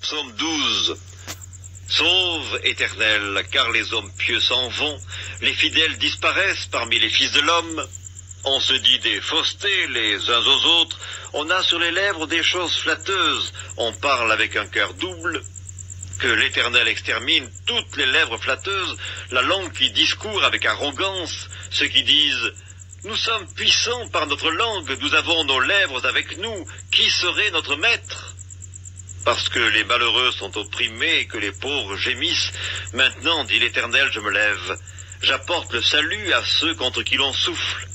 Psaume 12. Sauve, Éternel, car les hommes pieux s'en vont, les fidèles disparaissent parmi les fils de l'homme. On se dit des faussetés les uns aux autres, on a sur les lèvres des choses flatteuses, on parle avec un cœur double. Que l'Éternel extermine toutes les lèvres flatteuses, la langue qui discourt avec arrogance, ceux qui disent « Nous sommes puissants par notre langue, nous avons nos lèvres avec nous, qui serait notre maître ?» Parce que les malheureux sont opprimés et que les pauvres gémissent, maintenant, dit l'Éternel, je me lève. J'apporte le salut à ceux contre qui l'on souffle.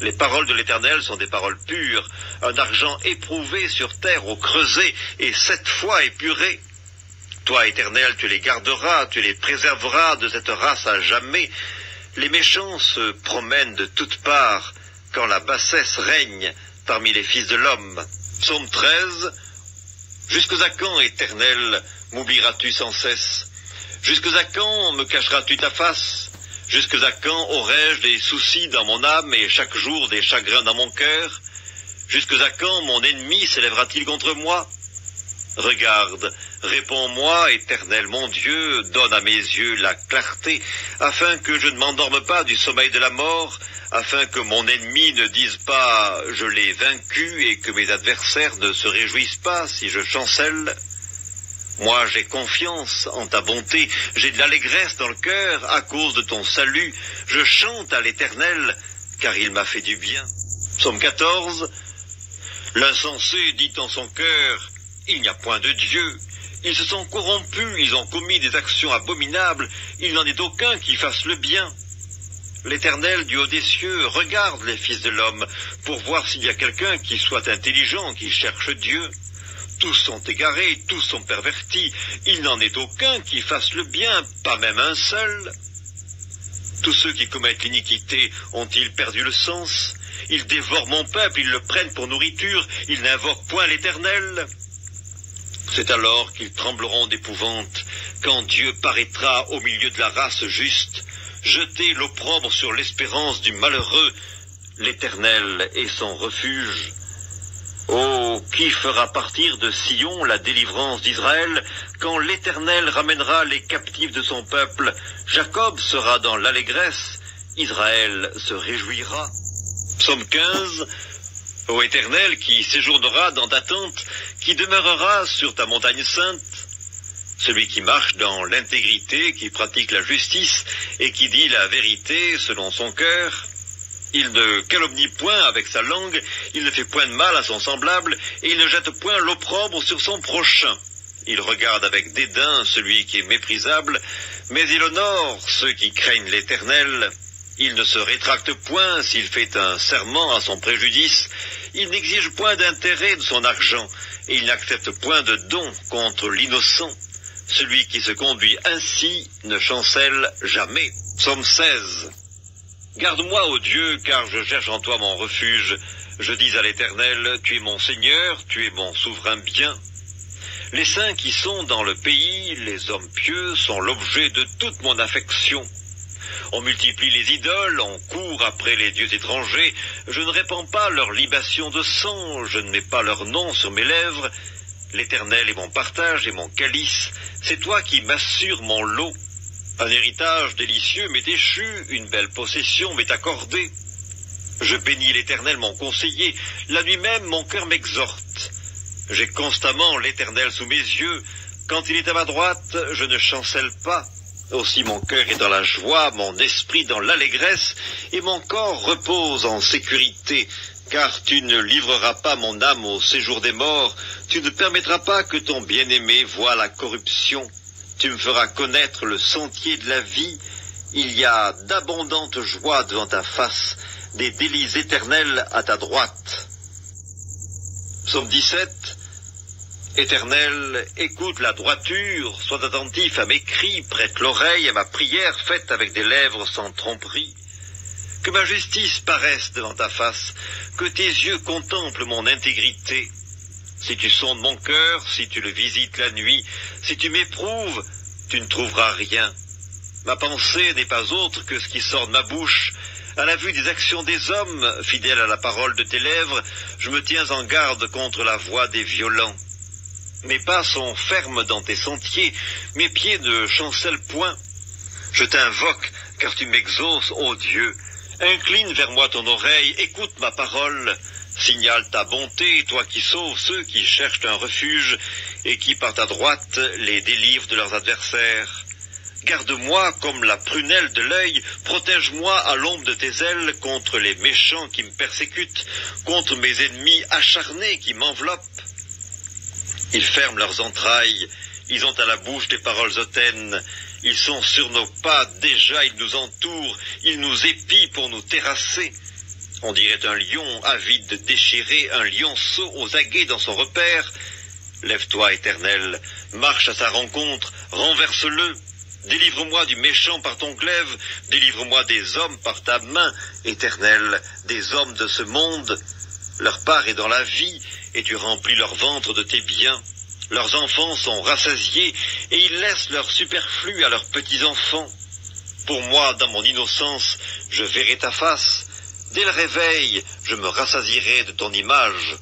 Les paroles de l'Éternel sont des paroles pures, un argent éprouvé sur terre au creuset et 7 fois épuré. Toi, Éternel, tu les garderas, tu les préserveras de cette race à jamais. Les méchants se promènent de toutes parts quand la bassesse règne parmi les fils de l'homme. Psaume 13. Jusqu'à quand, Éternel, m'oublieras-tu sans cesse? Jusqu'à quand me cacheras-tu ta face? Jusqu'à quand aurai-je des soucis dans mon âme et chaque jour des chagrins dans mon cœur? Jusqu'à quand mon ennemi s'élèvera-t-il contre moi? Regarde, réponds-moi, Éternel mon Dieu, donne à mes yeux la clarté, afin que je ne m'endorme pas du sommeil de la mort, afin que mon ennemi ne dise pas « je l'ai vaincu » et que mes adversaires ne se réjouissent pas si je chancelle. Moi j'ai confiance en ta bonté, j'ai de l'allégresse dans le cœur à cause de ton salut, je chante à l'Éternel, car il m'a fait du bien. Psaume 14. L'insensé dit en son cœur « il n'y a point de Dieu ». Ils se sont corrompus, ils ont commis des actions abominables, il n'en est aucun qui fasse le bien. L'Éternel du haut des cieux regarde les fils de l'homme pour voir s'il y a quelqu'un qui soit intelligent, qui cherche Dieu. Tous sont égarés, tous sont pervertis, il n'en est aucun qui fasse le bien, pas même un seul. Tous ceux qui commettent l'iniquité ont-ils perdu le sens? Ils dévorent mon peuple, ils le prennent pour nourriture, ils n'invoquent point l'Éternel. C'est alors qu'ils trembleront d'épouvante, quand Dieu paraîtra au milieu de la race juste, jeter l'opprobre sur l'espérance du malheureux, l'Éternel est son refuge. Oh, qui fera partir de Sion la délivrance d'Israël, quand l'Éternel ramènera les captifs de son peuple? Jacob sera dans l'allégresse, Israël se réjouira. Psaume 15. Ô Éternel, qui séjournera dans ta tente, qui demeurera sur ta montagne sainte, celui qui marche dans l'intégrité, qui pratique la justice et qui dit la vérité selon son cœur, il ne calomnie point avec sa langue, il ne fait point de mal à son semblable, et il ne jette point l'opprobre sur son prochain. Il regarde avec dédain celui qui est méprisable, mais il honore ceux qui craignent l'Éternel. Il ne se rétracte point s'il fait un serment à son préjudice, il n'exige point d'intérêt de son argent, et il n'accepte point de don contre l'innocent. Celui qui se conduit ainsi ne chancelle jamais. Psaume 16. Garde-moi, ô Dieu, car je cherche en toi mon refuge. Je dis à l'Éternel, tu es mon Seigneur, tu es mon souverain bien. Les saints qui sont dans le pays, les hommes pieux, sont l'objet de toute mon affection. On multiplie les idoles, on court après les dieux étrangers, je ne répands pas leur libation de sang, je ne mets pas leur nom sur mes lèvres. L'Éternel est mon partage et mon calice, c'est toi qui m'assures mon lot. Un héritage délicieux m'est échu, une belle possession m'est accordée. Je bénis l'Éternel mon conseiller, la nuit même mon cœur m'exhorte. J'ai constamment l'Éternel sous mes yeux, quand il est à ma droite, je ne chancelle pas. Aussi mon cœur est dans la joie, mon esprit dans l'allégresse, et mon corps repose en sécurité, car tu ne livreras pas mon âme au séjour des morts, tu ne permettras pas que ton bien-aimé voie la corruption. Tu me feras connaître le sentier de la vie, il y a d'abondantes joies devant ta face, des délices éternels à ta droite. Psaume 17. Éternel, écoute la droiture, sois attentif à mes cris, prête l'oreille à ma prière faite avec des lèvres sans tromperie. Que ma justice paraisse devant ta face, que tes yeux contemplent mon intégrité. Si tu sondes mon cœur, si tu le visites la nuit, si tu m'éprouves, tu ne trouveras rien. Ma pensée n'est pas autre que ce qui sort de ma bouche. À la vue des actions des hommes, fidèle à la parole de tes lèvres, je me tiens en garde contre la voix des violents. Mes pas sont fermes dans tes sentiers, mes pieds ne chancellent point. Je t'invoque, car tu m'exauces, ô Dieu. Incline vers moi ton oreille, écoute ma parole. Signale ta bonté, toi qui sauves ceux qui cherchent un refuge et qui par ta droite les délivrent de leurs adversaires. Garde-moi comme la prunelle de l'œil, protège-moi à l'ombre de tes ailes contre les méchants qui me persécutent, contre mes ennemis acharnés qui m'enveloppent. Ils ferment leurs entrailles, ils ont à la bouche des paroles hautaines, ils sont sur nos pas, déjà ils nous entourent, ils nous épient pour nous terrasser. On dirait un lion avide de déchirer, un lionceau aux aguets dans son repère. Lève-toi, Éternel, marche à sa rencontre, renverse-le. Délivre-moi du méchant par ton glaive, délivre-moi des hommes par ta main, Éternel, des hommes de ce monde. Leur part est dans la vie, et tu remplis leur ventre de tes biens. Leurs enfants sont rassasiés, et ils laissent leur superflu à leurs petits-enfants. Pour moi, dans mon innocence, je verrai ta face. Dès le réveil, je me rassasierai de ton image.